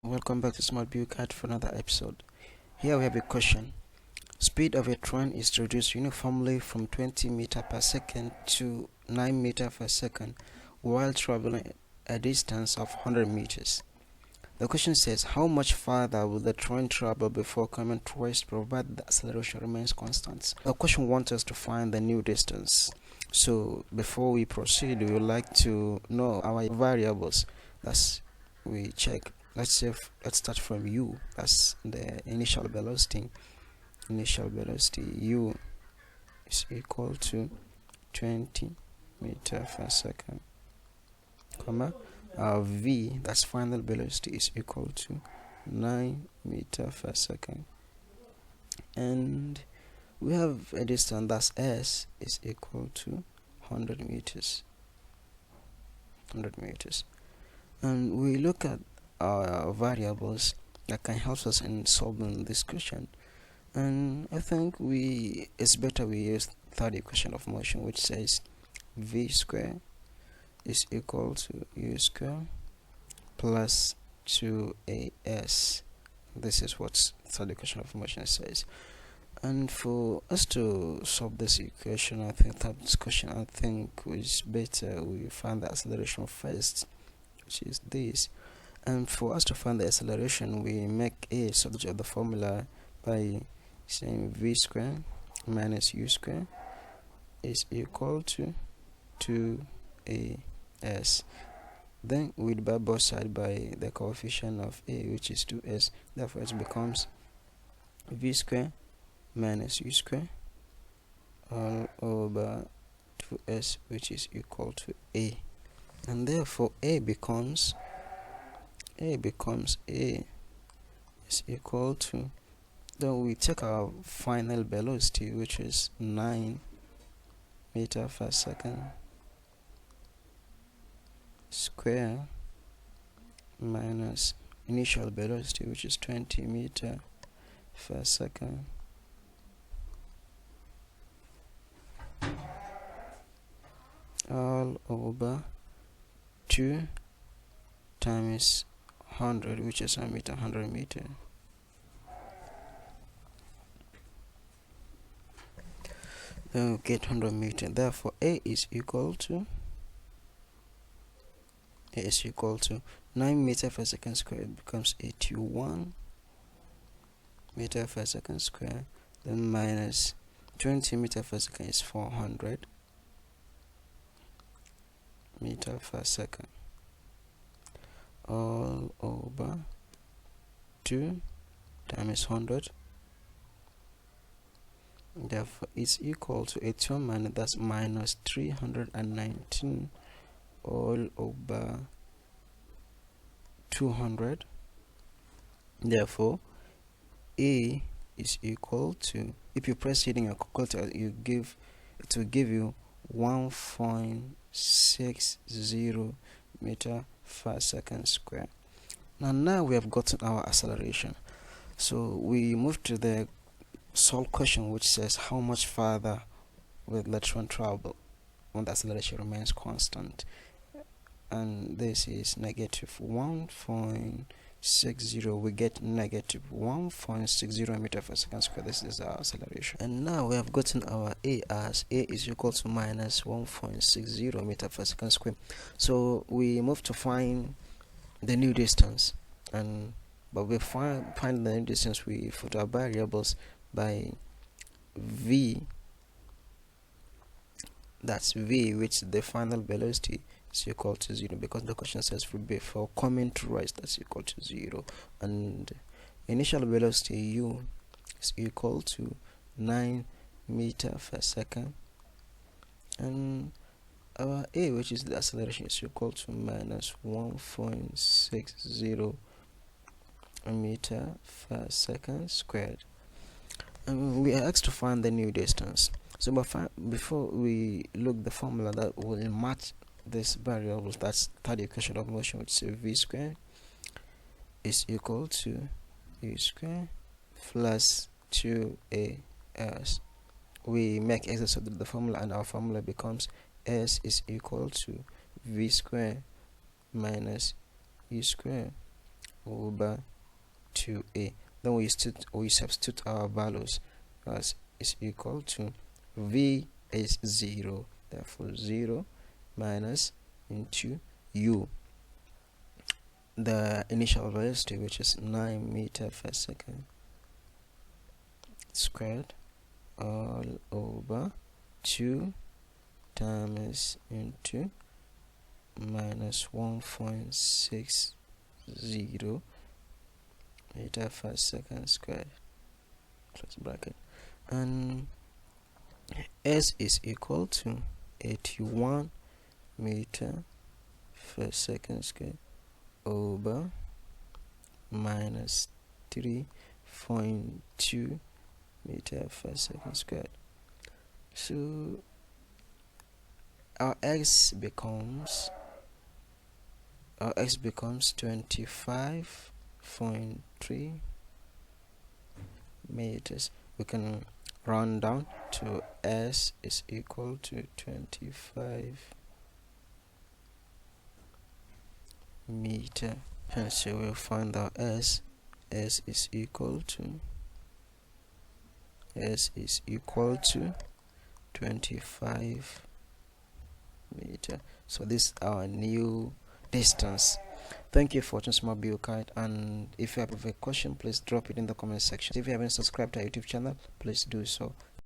Welcome back to Smart View Card for another episode. Here we have a question. Speed of a train is reduced uniformly from 20 meter per second to 9 meter per second while traveling a distance of 100 meters. The question says, how much farther will the train travel before coming to rest provided the acceleration remains constant? The question wants us to find the new distance. So before we proceed, we would like to know our variables. That's we check. Let's start from u. That's the initial velocity. U is equal to 20 meter per second, comma v, that's final velocity, is equal to 9 meter per second, and we have a distance that's s is equal to 100 meters, and we look at variables that can help us in solving this question. And I think it's better we use third equation of motion, which says v square is equal to u square plus 2as. This is what third equation of motion says. And for us to solve this equation, I think it's better we find the acceleration first, which is this. And for us to find the acceleration, we make a subject of the formula by saying v square minus u square is equal to 2as. Then we divide both sides by the coefficient of a, which is 2s. Therefore, it becomes v square minus u square all over 2s, which is equal to a. And therefore, a is equal to, then we take our final velocity, which is 9 meter per second square minus initial velocity, which is 20 meter per second, all over 2 times 100, which is 100 meter. Then we get 100 meter. Therefore, a is equal to 9 meter per second square. It becomes 81 meter per second square. Then minus 20 meter per second is 400 meter per second, all over 2 times 100. Therefore, it's equal to 81 minus, that's minus 319 all over 200. Therefore, a is equal to, if you press it in your calculator, it will give you 1.60 meter per second square. Now we have gotten our acceleration. So we move to the solve question, which says how much farther will the train travel when the acceleration remains constant. And this is negative 1.60. We get negative 1.60 meter per second square. This is our acceleration. And now we have gotten our a as a is equal to minus 1.60 meter per second square. So we move to find the new distance, but we find the new distance, we put our variables by v, that's v, which the final velocity is equal to 0, because the question says before coming to rest, that's equal to 0, and initial velocity u is equal to 9 meter per second, and our a, which is the acceleration, is equal to minus 1.60 meter per second squared. And we are asked to find the new distance. So before we look the formula that will match this variable, that's third equation of motion, which is v square is equal to u square plus 2as. We make exercise of the formula, and our formula becomes s is equal to v square minus u square over 2a. Then we substitute our values as is equal to v is 0, therefore 0 minus into u, the initial velocity, which is 9 meter per second squared, all over 2 times into minus 1.60 meter per second squared, close bracket, and s is equal to 81 meter per second squared over minus 3.2 meter per second squared. So our x becomes 25.3 meters. We can round down to s is equal to 25 meter. And so we'll find our s is equal to 25 meter. So this is our new distance. Thank you for watching Small Bio Kite, and if you have a question, please drop it in the comment section. If you haven't subscribed to our YouTube channel, please do so.